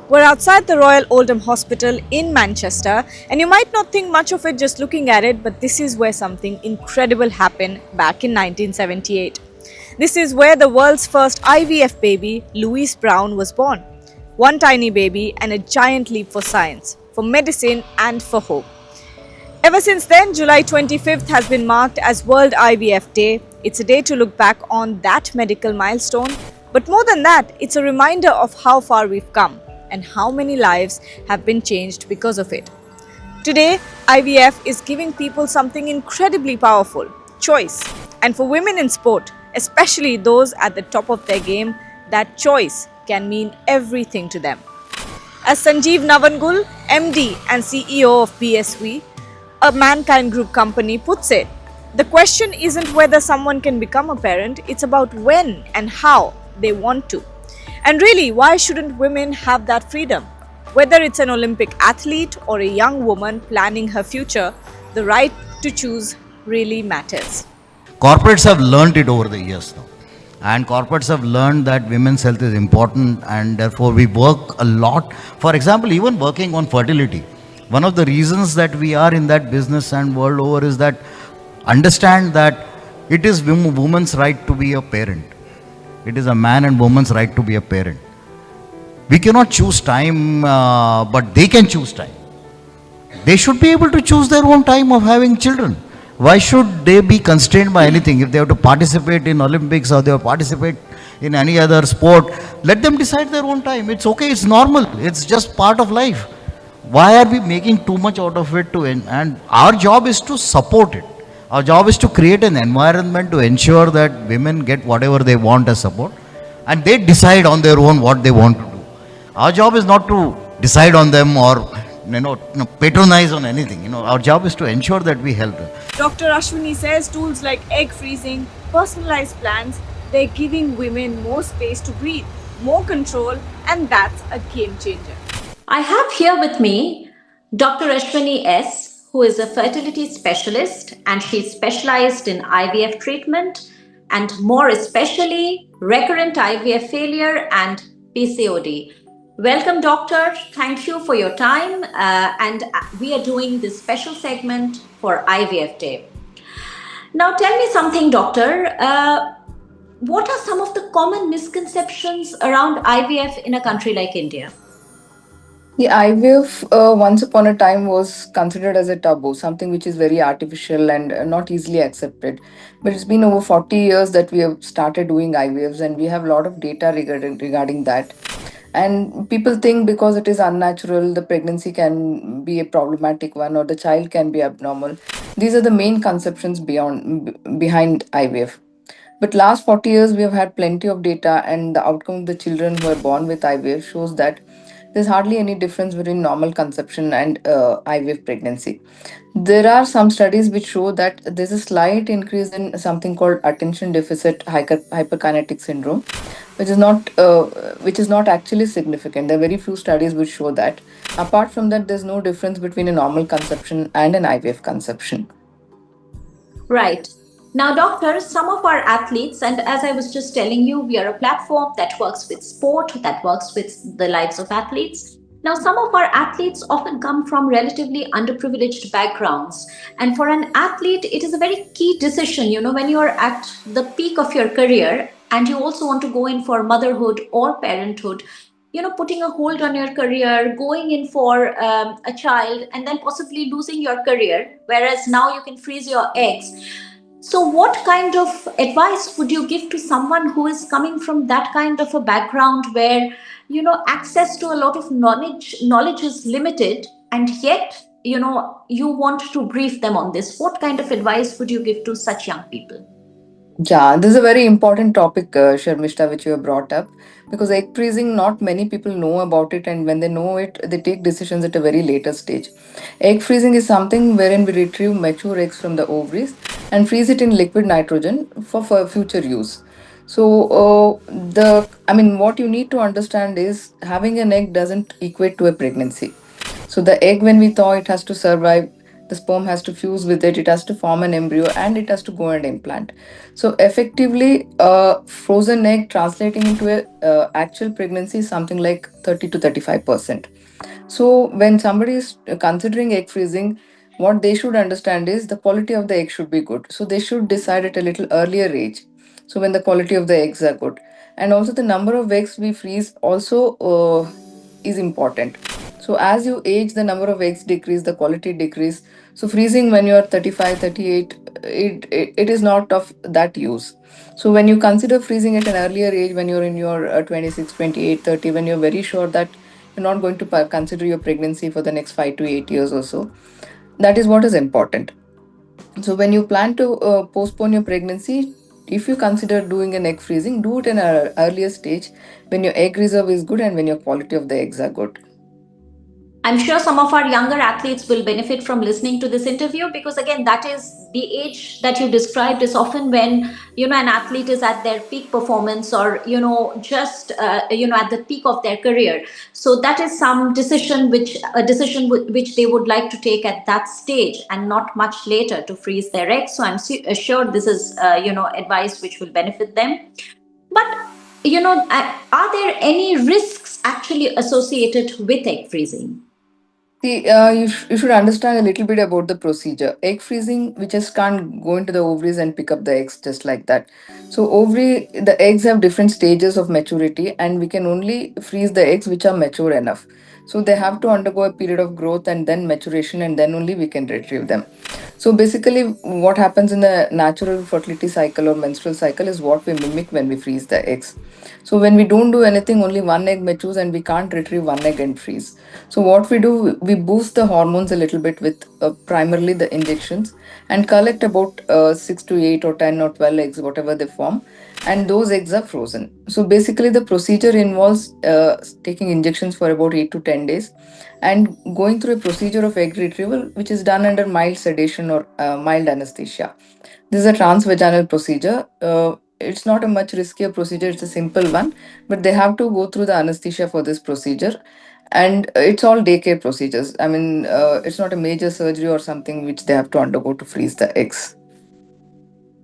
We're outside the Royal Oldham Hospital in Manchester, and you might not think much of it just looking at it, but this is where something incredible happened back in 1978. This is where the world's first IVF baby, Louise Brown, was born. One tiny baby and a giant leap for science, for medicine, and for hope. Ever since then, July 25th has been marked as World IVF Day. It's a day to look back on that medical milestone. But more than that, it's a reminder of how far we've come and how many lives have been changed because of it. Today, IVF is giving people something incredibly powerful: choice. And for women in sport, especially those at the top of their game, that choice can mean everything to them. As Sanjeev Navangul, MD and CEO of BSV, a Mankind Group company, puts it, the question isn't whether someone can become a parent, it's about when and how they want to. And really, why shouldn't women have that freedom? Whether it's an Olympic athlete or a young woman planning her future, the right to choose really matters. Corporates have learned it over the years now. And corporates have learned that women's health is important, and therefore we work a lot. For example, even working on fertility. One of the reasons that we are in that business and world over is that understand that it is woman's right to be a parent. It is a man and woman's right to be a parent. We cannot choose time, but they can choose time. They should be able to choose their own time of having children. Why should they be constrained by anything? If they have to participate in Olympics or they have to participate in any other sport, let them decide their own time. It's okay, it's normal, it's just part of life. Why are we making too much out of it? And our job is to support it. Our job is to create an environment to ensure that women get whatever they want as support and they decide on their own what they want to do. Our job is not to decide on them or patronize on anything. Our job is to ensure that we help them. Dr. Ashwini says tools like egg freezing, personalized plans, they're giving women more space to breathe, more control, and that's a game changer. I have here with me Dr. Ashwini S., who is a fertility specialist, and she's specialized in IVF treatment and more especially recurrent IVF failure and PCOD. Welcome, doctor. Thank you for your time. And we are doing this special segment for IVF Day. Now, tell me something, doctor. What are some of the common misconceptions around IVF in a country like India? The IVF, once upon a time, was considered as a taboo, something which is very artificial and not easily accepted. But it's been over 40 years that we have started doing IVFs, and we have a lot of data regarding that. And people think because it is unnatural, the pregnancy can be a problematic one or the child can be abnormal. These are the main conceptions behind IVF. But last 40 years, we have had plenty of data, and the outcome of the children who are born with IVF shows that there's hardly any difference between normal conception and IVF pregnancy. There are some studies which show that there's a slight increase in something called attention deficit hyperkinetic syndrome, which is not actually significant. There are very few studies which show that. Apart from that, there's no difference between a normal conception and an IVF conception. Right. Now, doctor, some of our athletes, and as I was just telling you, we are a platform that works with sport, that works with the lives of athletes. Now, some of our athletes often come from relatively underprivileged backgrounds. And for an athlete, it is a very key decision, when you're at the peak of your career and you also want to go in for motherhood or parenthood, putting a hold on your career, going in for a child, and then possibly losing your career, whereas now you can freeze your eggs. So, what kind of advice would you give to someone who is coming from that kind of a background where, access to a lot of knowledge is limited, and yet, you want to brief them on this? What kind of advice would you give to such young people? Yeah, this is a very important topic, Sharmishta, which you have brought up, because egg freezing, not many people know about it, and when they know it, they take decisions at a very later stage. Egg freezing is something wherein we retrieve mature eggs from the ovaries and freeze it in liquid nitrogen for future use. So, what you need to understand is having an egg doesn't equate to a pregnancy. So, the egg, when we thaw, it has to survive The sperm has to fuse with it, it has to form an embryo, and it has to go and implant. So effectively, frozen egg translating into a actual pregnancy is something like 30 to 35%. So when somebody is considering egg freezing, what they should understand is the quality of the egg should be good. So they should decide at a little earlier age. So when the quality of the eggs are good, and also the number of eggs we freeze also is important. So as you age, the number of eggs decrease, the quality decrease. So freezing when you are 35, 38, it is not of that use. So when you consider freezing at an earlier age, when you're in your 26, 28, 30, when you're very sure that you're not going to consider your pregnancy for the next 5 to 8 years or so, that is what is important. So when you plan to postpone your pregnancy, if you consider doing an egg freezing, do it in an earlier stage when your egg reserve is good and when your quality of the eggs are good. I'm sure some of our younger athletes will benefit from listening to this interview, because again, that is the age that you described is often when, an athlete is at their peak performance, or just at the peak of their career. So that is some decision which a decision which they would like to take at that stage and not much later, to freeze their eggs. So I'm sure this is advice which will benefit them. But are there any risks actually associated with egg freezing? See, you should understand a little bit about the procedure. Egg freezing, we just can't go into the ovaries and pick up the eggs just like that. So, the eggs have different stages of maturity, and we can only freeze the eggs which are mature enough. So, they have to undergo a period of growth and then maturation, and then only we can retrieve them. So, basically, what happens in the natural fertility cycle or menstrual cycle is what we mimic when we freeze the eggs. So when we don't do anything, only one egg matures and we can't retrieve one egg and freeze. So what we do, we boost the hormones a little bit with primarily the injections, and collect about 6 to 8 or 10 or 12 eggs, whatever they form, and those eggs are frozen. So basically the procedure involves taking injections for about 8 to 10 days and going through a procedure of egg retrieval, which is done under mild sedation or mild anesthesia. This is a transvaginal procedure. It's not a much riskier procedure, it's a simple one, but they have to go through the anesthesia for this procedure. And it's all daycare procedures. I mean, it's not a major surgery or something which they have to undergo to freeze the eggs.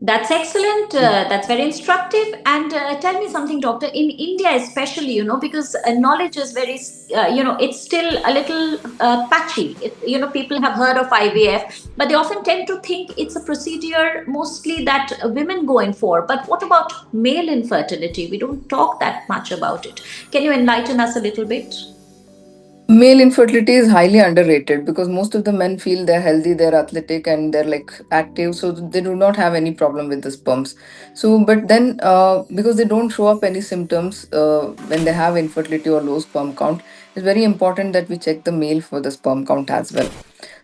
That's excellent. That's very instructive. And tell me something, doctor. In India, especially, because knowledge is very, it's still a little patchy. People have heard of IVF, but they often tend to think it's a procedure mostly that women go in for. But what about male infertility? We don't talk that much about it. Can you enlighten us a little bit? Male infertility is highly underrated because most of the men feel they're healthy, they're athletic, and they're like active, so they do not have any problem with the sperms. So, but then because they don't show up any symptoms when they have infertility or low sperm count, it's very important that we check the male for the sperm count as well.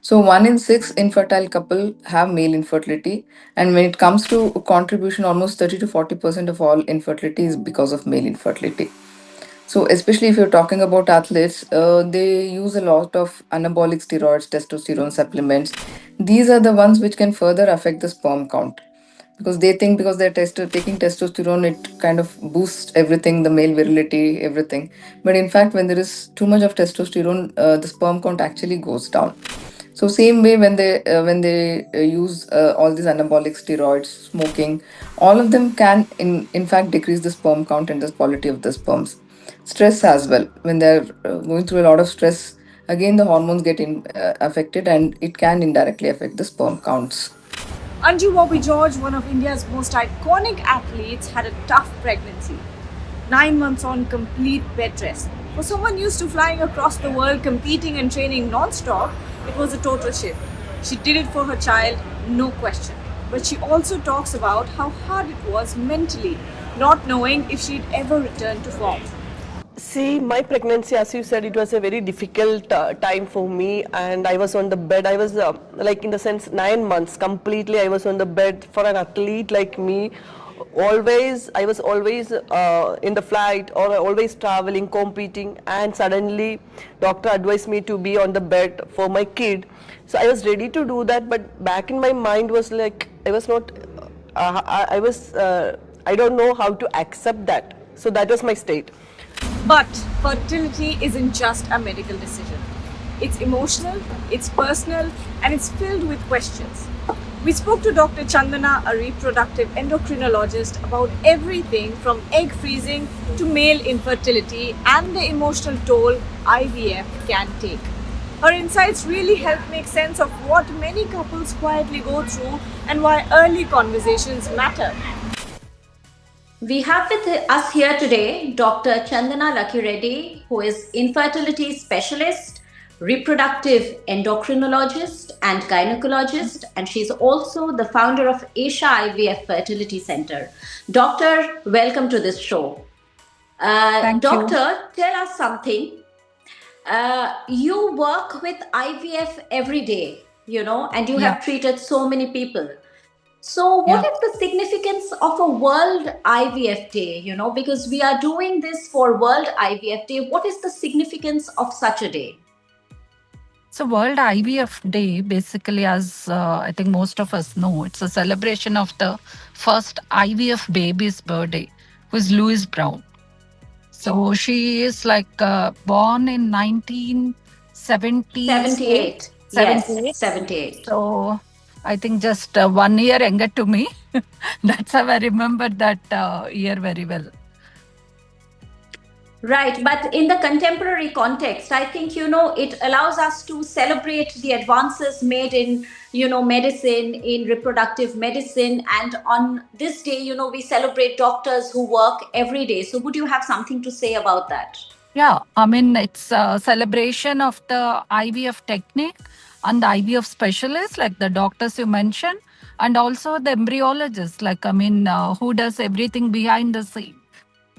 So, 1 in 6 infertile couple have male infertility, and when it comes to contribution, almost 30 to 40% of all infertility is because of male infertility. So, especially if you're talking about athletes, they use a lot of anabolic steroids, testosterone supplements. These are the ones which can further affect the sperm count because they think because they're taking testosterone, it kind of boosts everything, the male virility, everything. But in fact, when there is too much of testosterone, the sperm count actually goes down. So same way when they use all these anabolic steroids, smoking, all of them can in fact decrease the sperm count and the quality of the sperms. Stress as well. When they're going through a lot of stress, again the hormones get affected and it can indirectly affect the sperm counts. Anju Bobby George, one of India's most iconic athletes, had a tough pregnancy. 9 months on complete bed rest. For someone used to flying across the world, competing and training non-stop, it was a total shift. She did it for her child, no question. But she also talks about how hard it was mentally, not knowing if she'd ever return to form. See, my pregnancy, as you said, it was a very difficult time for me, and I was on the bed. I was like, in the sense, 9 months completely. I was on the bed. For an athlete like me, I was always in the flight or always traveling, competing, and suddenly, doctor advised me to be on the bed for my kid. So I was ready to do that, but back in my mind was like I was not. I don't know how to accept that. So that was my state. But fertility isn't just a medical decision. It's emotional, it's personal, and it's filled with questions. We spoke to Dr. Chandana, a reproductive endocrinologist, about everything from egg freezing to male infertility and the emotional toll IVF can take. Her insights really help make sense of what many couples quietly go through and why early conversations matter. We have with us here today Dr. Chandana Lucky Reddy, who is infertility specialist, reproductive endocrinologist, and gynecologist, and she's also the founder of Asia IVF Fertility Center. Doctor, welcome to this show. Thank you. Doctor, tell us something. You work with IVF every day, and you have treated so many people. So, what Yeah. is the significance of a World IVF Day? Because we are doing this for World IVF Day. What is the significance of such a day? So, World IVF Day, basically, as I think most of us know, it's a celebration of the first IVF baby's birthday, who is Louise Brown. So, she is born in 1978. 78. Yes, 78. So, I think just 1 year younger to me. That's how I remember that year very well. Right, but in the contemporary context, I think, it allows us to celebrate the advances made in, medicine, in reproductive medicine. And on this day, we celebrate doctors who work every day. So would you have something to say about that? Yeah, I mean, it's a celebration of the IVF technique and the IVF specialists, like the doctors you mentioned, and also the embryologists, who does everything behind the scene.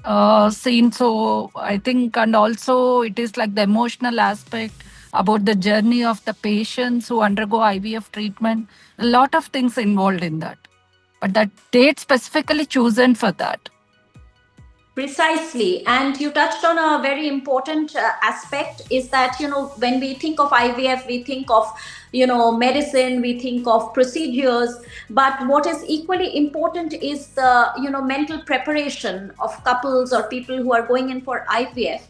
So I think, and also it is like the emotional aspect about the journey of the patients who undergo IVF treatment. A lot of things involved in that. But that date specifically chosen for that. Precisely. And you touched on a very important aspect is that, when we think of IVF, we think of, medicine, we think of procedures. But what is equally important is the, mental preparation of couples or people who are going in for IVF.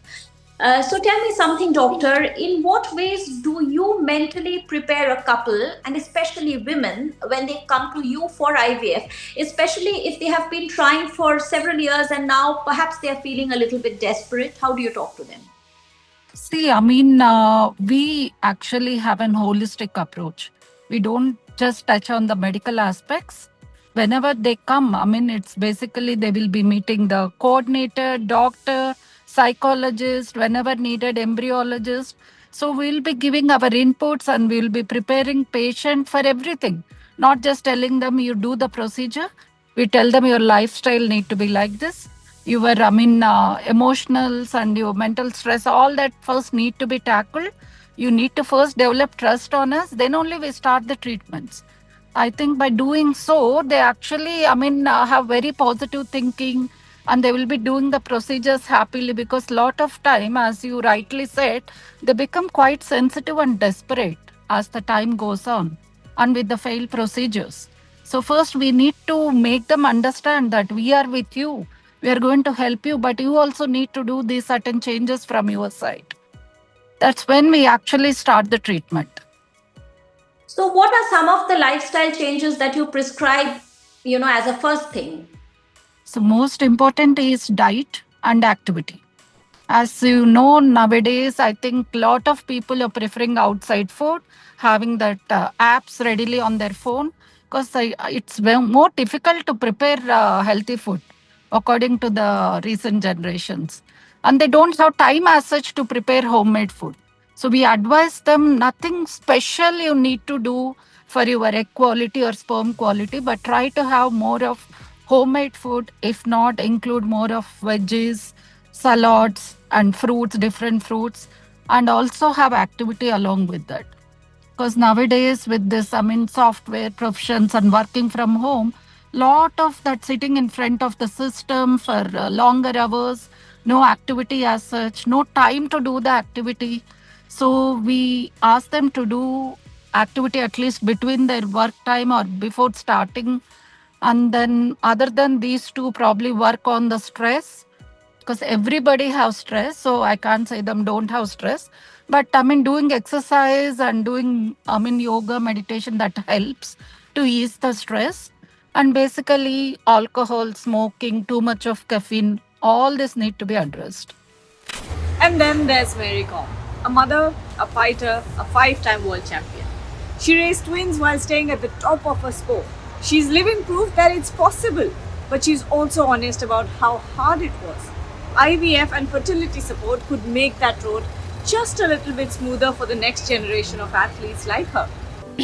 So tell me something, doctor. In what ways do you mentally prepare a couple, and especially women, when they come to you for IVF, especially if they have been trying for several years and now perhaps they are feeling a little bit desperate? How do you talk to them? See, we actually have an holistic approach. We don't just touch on the medical aspects. Whenever they come, it's basically they will be meeting the coordinator, doctor, psychologist, whenever needed, embryologist. So we'll be giving our inputs and we'll be preparing patient for everything. Not just telling them you do the procedure. We tell them your lifestyle need to be like this. Your emotionals and your mental stress, all that first need to be tackled. You need to first develop trust on us, then only we start the treatments. I think by doing so, they actually, have very positive thinking, and they will be doing the procedures happily, because lot of time, as you rightly said, they become quite sensitive and desperate as the time goes on and with the failed procedures. So first we need to make them understand that we are with you. We are going to help you, but you also need to do these certain changes from your side. That's when we actually start the treatment. So what are some of the lifestyle changes that you prescribe, as a first thing? So most important is diet and activity. As you know, nowadays, I think a lot of people are preferring outside food, having that apps readily on their phone, because it's more difficult to prepare healthy food according to the recent generations. And they don't have time as such to prepare homemade food. So we advise them nothing special you need to do for your egg quality or sperm quality, but try to have more of homemade food. If not, include more of veggies, salads and fruits, different fruits, and also have activity along with that. Because nowadays with this, software professions and working from home, lot of that sitting in front of the system for longer hours, no activity as such, no time to do the activity. So we ask them to do activity at least between their work time or before starting. And then other than these two, probably work on the stress, because everybody has stress. So I can't say them don't have stress. But I mean, doing exercise and doing, I mean, yoga, meditation, that helps to ease the stress. And basically, alcohol, smoking, too much of caffeine, all this need to be addressed. And then there's Mary Kom, a mother, a fighter, a 5-time world champion. She raised twins while staying at the top of her sport. She's living proof that it's possible, but she's also honest about how hard it was. IVF and fertility support could make that road just a little bit smoother for the next generation of athletes like her.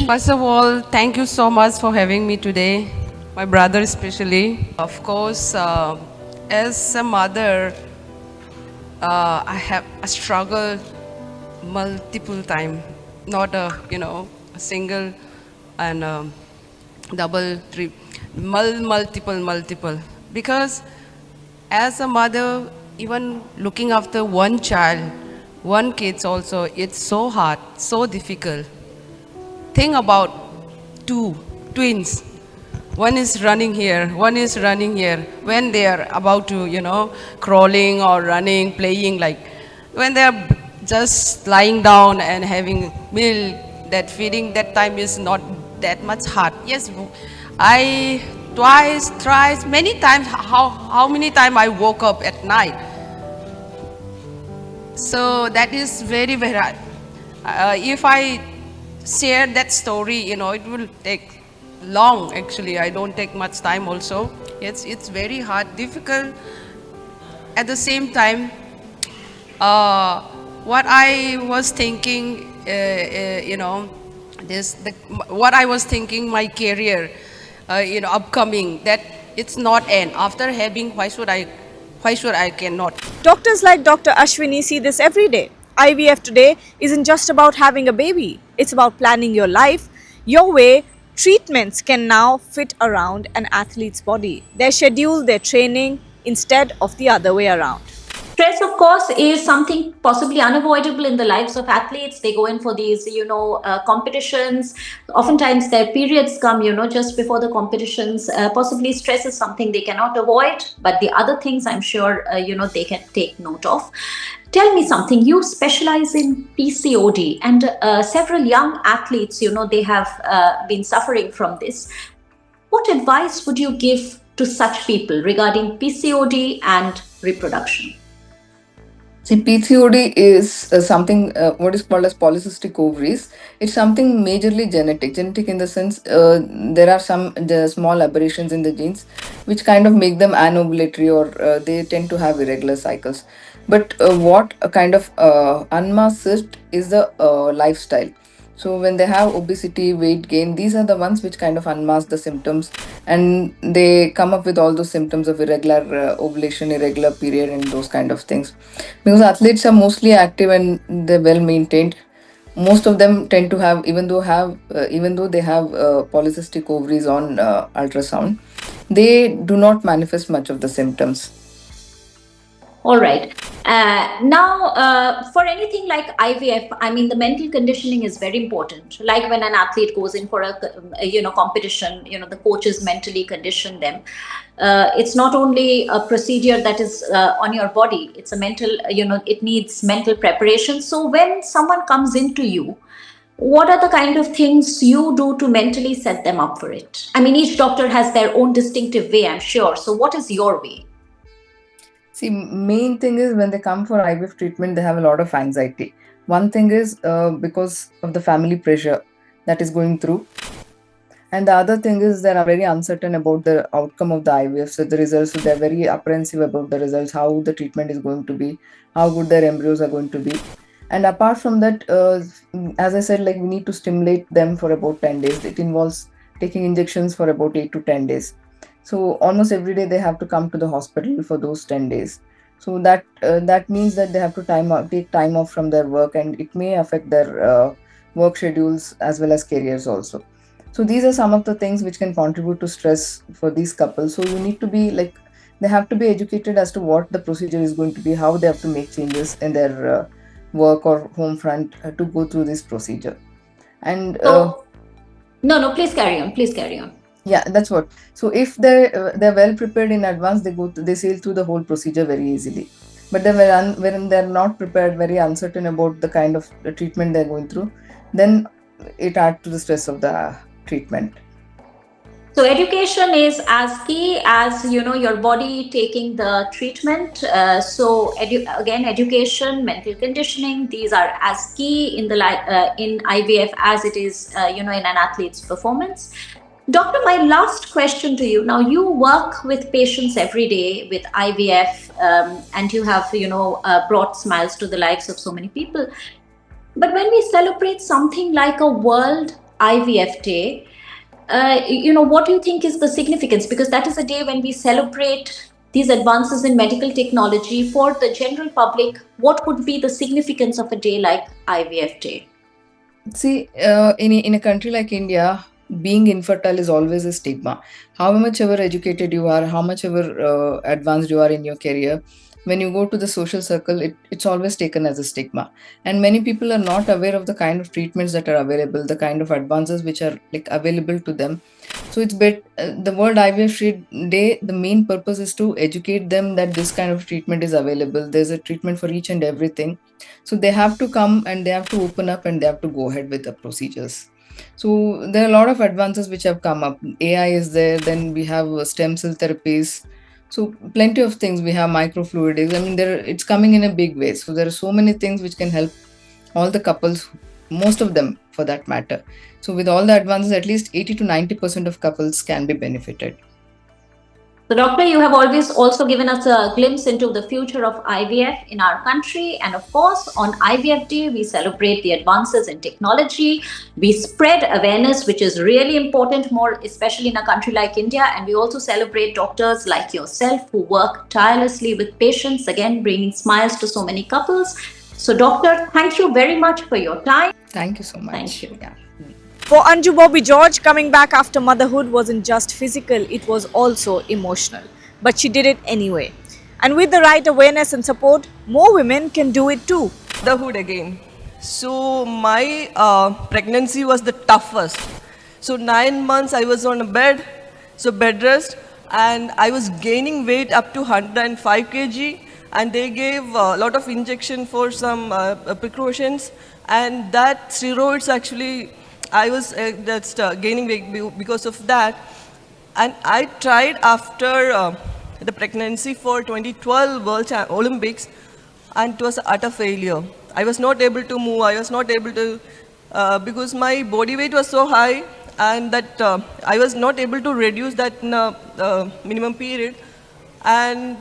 First of all, thank you so much for having me today, my brother especially. Of course, as a mother, I have a struggle multiple time, not a single and double, multiple. Because as a mother, even looking after one child, one kids also, it's so hard, so difficult. Think about two twins. One is running here, one is running here. When they are about to, crawling or running, playing, like when they are just lying down and having milk, that feeding, that time is not that much hard. Yes, I twice, thrice, many times. How many times I woke up at night? So that is very very hard. If I share that story, it will take long. Actually, I don't take much time. Also, it's very hard, difficult. At the same time, what I was thinking, what I was thinking, my career, upcoming, that it's not end. After having, why should I cannot? Doctors like Dr. Ashwini see this every day. IVF today isn't just about having a baby, it's about planning your life your way. Treatments can now fit around an athlete's body, their schedule, their training, instead of the other way around. Stress, of course, is something possibly unavoidable in the lives of athletes. They go in for these, competitions. Oftentimes, their periods come, just before the competitions. Possibly, stress is something they cannot avoid, but the other things, I'm sure, they can take note of. Tell me something. You specialize in PCOD, and several young athletes, they have been suffering from this. What advice would you give to such people regarding PCOD and reproduction? See, PCOD is something what is called as polycystic ovaries. It's something majorly genetic. Genetic in the sense there are some the small aberrations in the genes which kind of make them anovulatory, or they tend to have irregular cycles. But what kind of unmasks it is the lifestyle. So when they have obesity, weight gain, these are the ones which kind of unmask the symptoms, and they come up with all those symptoms of irregular ovulation, irregular period, and those kind of things. Because athletes are mostly active and they're well maintained, most of them tend to have, even though they have polycystic ovaries on ultrasound, they do not manifest much of the symptoms. All right. Now, for anything like IVF, I mean, the mental conditioning is very important. Like when an athlete goes in for a competition, the coaches mentally condition them. It's not only a procedure that is on your body. It's a mental, it needs mental preparation. So when someone comes into you, what are the kind of things you do to mentally set them up for it? I mean, each doctor has their own distinctive way, I'm sure. So what is your way? See, main thing is when they come for IVF treatment, they have a lot of anxiety. One thing is because of the family pressure that is going through. And the other thing is they are very uncertain about the outcome of the IVF. So the results, so they're very apprehensive about the results, how the treatment is going to be, how good their embryos are going to be. And apart from that, as I said, like we need to stimulate them for about 10 days. It involves taking injections for about 8 to 10 days. So almost every day they have to come to the hospital for those 10 days. So that means that they have to take time off from their work, and it may affect their work schedules as well as careers also. So these are some of the things which can contribute to stress for these couples. So you need to be like, they have to be educated as to what the procedure is going to be, how they have to make changes in their work or home front to go through this procedure. And no, please carry on. Please carry on. Yeah, that's what. So if they're well prepared in advance, they sail through the whole procedure very easily. But then when they're not prepared, very uncertain about the kind of treatment they're going through, then it adds to the stress of the treatment. So education is as key as your body taking the treatment. Again, education, mental conditioning, these are as key in IVF as it is in an athlete's performance. Doctor, my last question to you. Now, you work with patients every day with IVF, and you have brought smiles to the lives of so many people. But when we celebrate something like a World IVF Day, what do you think is the significance? Because that is a day when we celebrate these advances in medical technology. For the general public, what would be the significance of a day like IVF Day? See, in a country like India, being infertile is always a stigma. How much ever educated you are, how much ever advanced you are in your career, when you go to the social circle, it's always taken as a stigma. And many people are not aware of the kind of treatments that are available, the kind of advances which are like available to them. So it's the World IVF Day, the main purpose is to educate them that this kind of treatment is available. There's a treatment for each and everything. So they have to come and they have to open up and they have to go ahead with the procedures. So there are a lot of advances which have come up. AI is there, then we have stem cell therapies. So plenty of things. We have microfluidics. I mean, it's coming in a big way. So there are so many things which can help all the couples, most of them for that matter. So with all the advances, at least 80 to 90% of couples can be benefited. So, Doctor, you have always also given us a glimpse into the future of IVF in our country. And of course, on IVF Day, we celebrate the advances in technology. We spread awareness, which is really important, more especially in a country like India. And we also celebrate doctors like yourself who work tirelessly with patients, again, bringing smiles to so many couples. So, Doctor, thank you very much for your time. Thank you so much. Thank you. Yeah. For Anju Bobby George, coming back after motherhood wasn't just physical, it was also emotional. But she did it anyway. And with the right awareness and support, more women can do it too. Motherhood again. So my pregnancy was the toughest. So 9 months I was on a bed, so bed rest, and I was gaining weight up to 105 kg, and they gave a lot of injection for some precautions, and that steroids actually, I was gaining weight because of that. And I tried after the pregnancy for 2012 Olympics, and it was utter failure. I was not able to move, I was not able to, because my body weight was so high, and that I was not able to reduce that in a minimum period. And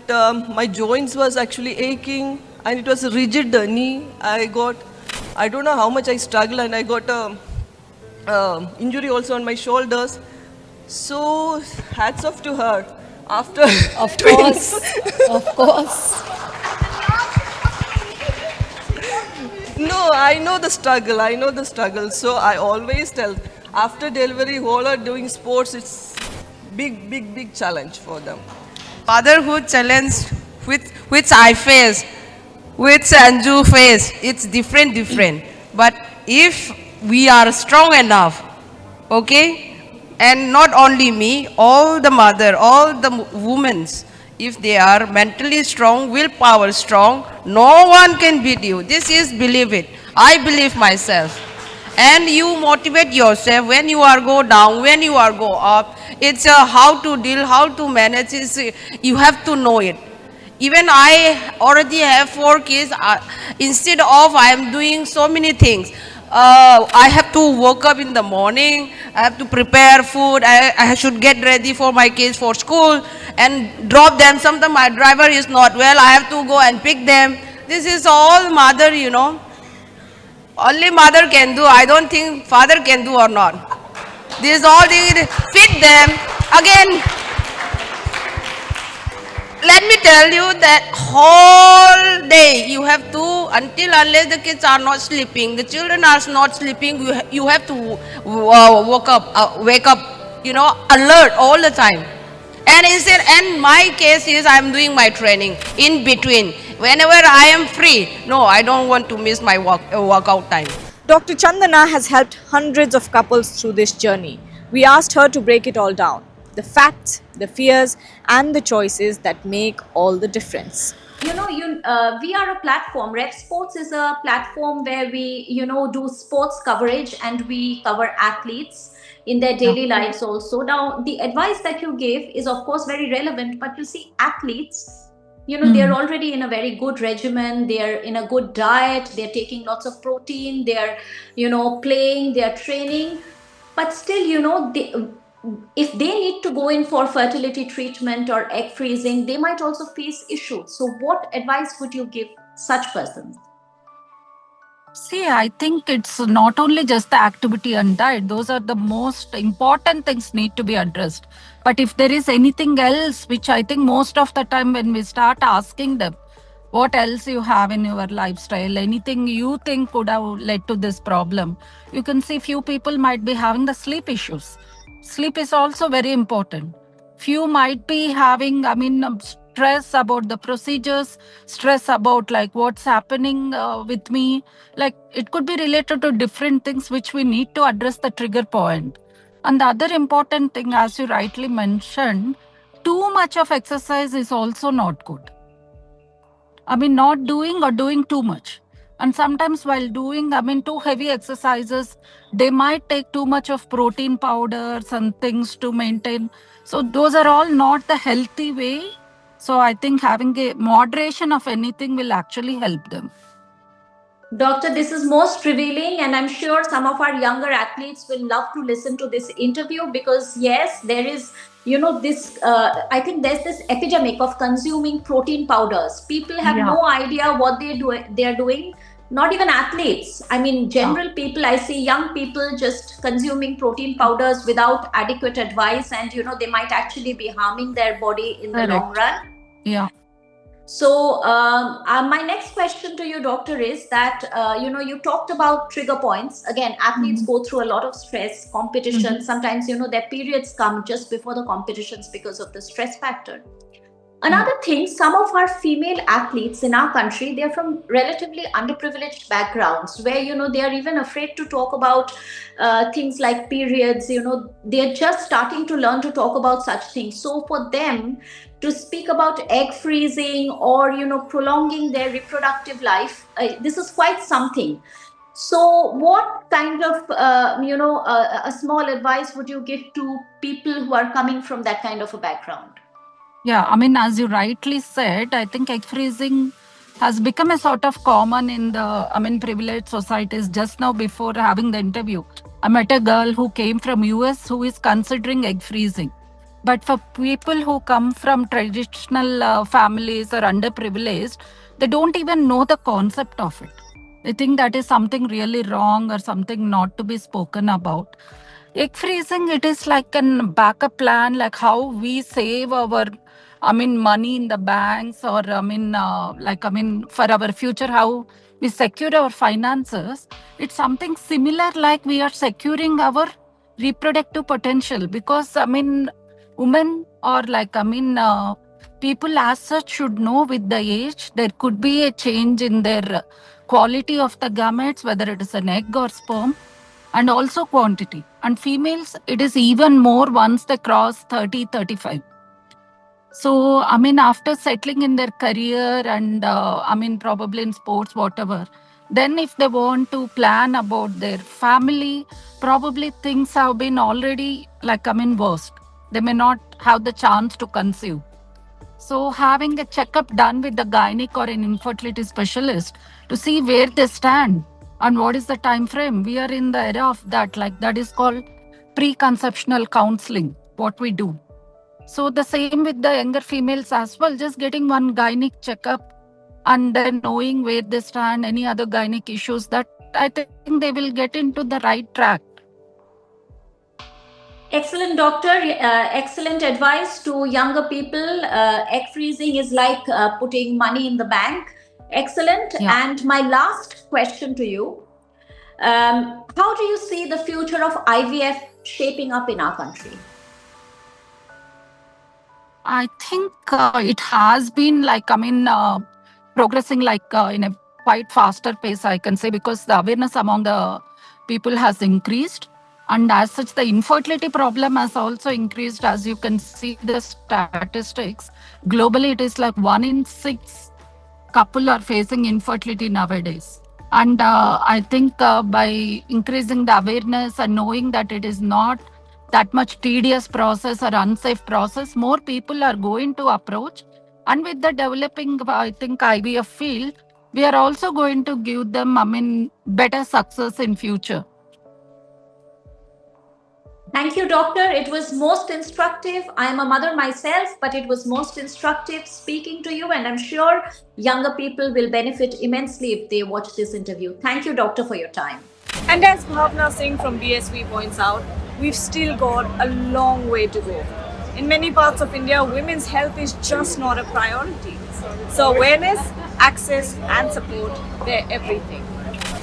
my joints was actually aching, and it was rigid, the knee. I don't know how much I struggled, and I got a injury also on my shoulders. So hats off to her. After Of course, of course. No, I know the struggle. I know the struggle. So I always tell, after delivery, who are doing sports, it's big challenge for them. Motherhood challenge which I face, which Anju face, it's different. But if we are strong enough, okay, and not only me, all the mother, all the women, if they are mentally strong, willpower strong, no one can beat you. This is believe it. I believe myself. And you motivate yourself when you are go down, when you are go up. It's how to deal, how to manage. You have to know it. Even I already have 4 kids. Instead of I am doing so many things. I have to wake up in the morning, I have to prepare food, I should get ready for my kids for school and drop them. Sometimes my driver is not well, I have to go and pick them. This is all mother, Only mother can do. I don't think father can do or not. This is all they feed them. Again, let me tell you that whole day you have to, unless the kids are not sleeping, the children are not sleeping, you have to wake up, alert all the time. And my case is I'm doing my training in between. Whenever I am free, no, I don't want to miss my workout time. Dr. Chandana has helped hundreds of couples through this journey. We asked her to break it all down. The facts, the fears, and the choices that make all the difference. we are a platform. Rep Sports is a platform where we, do sports coverage, and we cover athletes in their daily lives also. Now, the advice that you give is, of course, very relevant, but you see, athletes, they're already in a very good regimen, they're in a good diet, they're taking lots of protein, they're, playing, they're training, but still, if they need to go in for fertility treatment or egg freezing, they might also face issues. So, what advice would you give such persons? See, I think it's not only just the activity and diet, those are the most important things need to be addressed. But if there is anything else, which I think most of the time when we start asking them, what else you have in your lifestyle, anything you think could have led to this problem, you can see few people might be having the sleep issues. Sleep is also very important. Few might be having, stress about the procedures, stress about like what's happening with me. Like it could be related to different things which we need to address the trigger point. And the other important thing, as you rightly mentioned, too much of exercise is also not good. Not doing or doing too much. And sometimes while doing, too heavy exercises, they might take too much of protein powders and things to maintain. So those are all not the healthy way. So I think having a moderation of anything will actually help them. Doctor, this is most revealing, and I'm sure some of our younger athletes will love to listen to this interview, because, yes, there is, this, I think there's this epidemic of consuming protein powders. People have no idea what they're doing. Not even athletes. General people, I see young people just consuming protein powders without adequate advice, and, they might actually be harming their body in the long run. Yeah. So, my next question to you, doctor, is that, you talked about trigger points. Again, athletes go through a lot of stress, competition. Sometimes, their periods come just before the competitions because of the stress factor. Another thing, some of our female athletes in our country, they're from relatively underprivileged backgrounds where, they are even afraid to talk about things like periods. They're just starting to learn to talk about such things. So for them to speak about egg freezing or, prolonging their reproductive life, this is quite something. So what kind of, a small advice would you give to people who are coming from that kind of a background? Yeah, as you rightly said, I think egg freezing has become a sort of common in the, privileged societies. Just now before having the interview, I met a girl who came from US who is considering egg freezing. But for people who come from traditional families or underprivileged, they don't even know the concept of it. They think that is something really wrong or something not to be spoken about. Egg freezing, it is like a backup plan, like how we save our money in the banks, or for our future, how we secure our finances. It's something similar, like we are securing our reproductive potential, because women or people as such should know with the age there could be a change in their quality of the gametes, whether it is an egg or sperm, and also quantity. And females, it is even more once they cross 30, 35. So, after settling in their career and, probably in sports, whatever, then if they want to plan about their family, probably things have been already, worst. They may not have the chance to conceive. So, having a checkup done with the gynec or an infertility specialist to see where they stand and what is the time frame. We are in the era of that, that is called preconceptional counseling, what we do. So the same with the younger females as well, just getting one gynec checkup and then knowing where they stand, any other gynec issues, that I think they will get into the right track. Excellent, doctor. Excellent advice to younger people. Egg freezing is like putting money in the bank. Excellent. Yeah. And my last question to you, how do you see the future of IVF shaping up in our country? I think it has been progressing in a quite faster pace, I can say, because the awareness among the people has increased. And as such, the infertility problem has also increased. As you can see the statistics, globally it is like 1 in 6 couple are facing infertility nowadays. And I think by increasing the awareness and knowing that it is not that much tedious process or unsafe process, more people are going to approach. And with the developing, I think, IVF field, we are also going to give them, better success in future. Thank you, doctor. It was most instructive. I am a mother myself, but it was most instructive speaking to you, and I'm sure younger people will benefit immensely if they watch this interview. Thank you, doctor, for your time. And as Bhavna Singh from BSV points out, we've still got a long way to go. In many parts of India, women's health is just not a priority. So awareness, access and support, they're everything.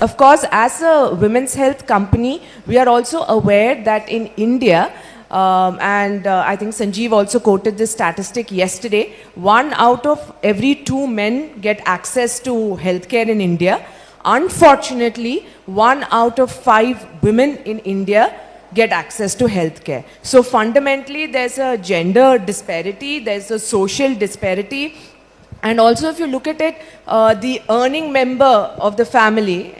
Of course, as a women's health company, we are also aware that in India, and I think Sanjeev also quoted this statistic yesterday, 1 out of every 2 men get access to healthcare in India. Unfortunately, 1 out of 5 women in India get access to healthcare. So fundamentally, there's a gender disparity, there's a social disparity. And also, if you look at it, the earning member of the family,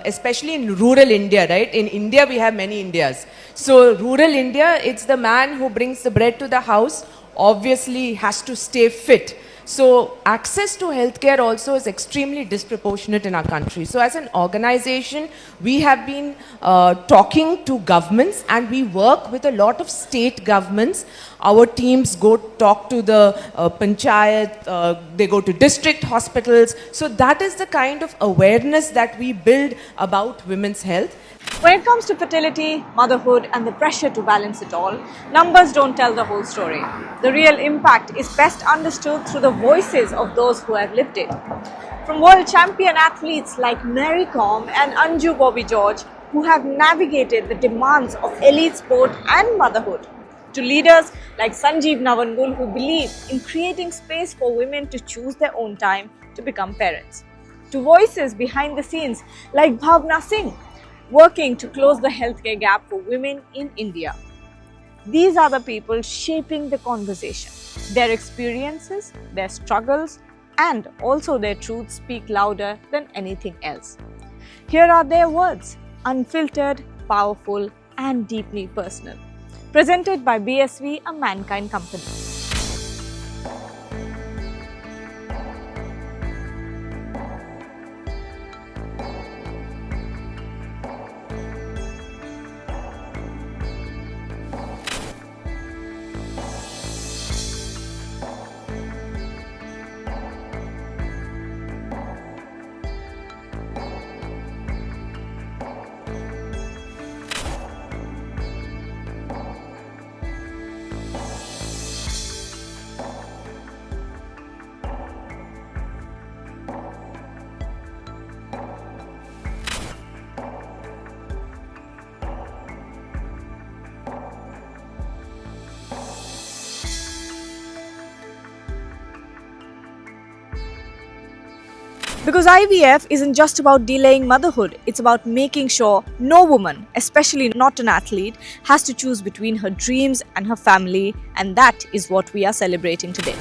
especially in rural India, right? In India, we have many Indias. So, rural India, it's the man who brings the bread to the house, obviously has to stay fit. So, access to healthcare also is extremely disproportionate in our country. So, as an organization, we have been talking to governments and we work with a lot of state governments. Our teams go talk to the panchayat, they go to district hospitals. So, that is the kind of awareness that we build about women's health. When it comes to fertility, motherhood, and the pressure to balance it all, numbers don't tell the whole story. The real impact is best understood through the voices of those who have lived it. From world champion athletes like Mary Kom and Anju Bobby George, who have navigated the demands of elite sport and motherhood, to leaders like Sanjeev Navangul, who believe in creating space for women to choose their own time to become parents, to voices behind the scenes like Bhavna Singh, working to close the healthcare gap for women in India. These are the people shaping the conversation. Their experiences, their struggles, and also their truths speak louder than anything else. Here are their words, unfiltered, powerful, and deeply personal. Presented by BSV, a Mankind company. Because IVF isn't just about delaying motherhood, it's about making sure no woman, especially not an athlete, has to choose between her dreams and her family, and that is what we are celebrating today.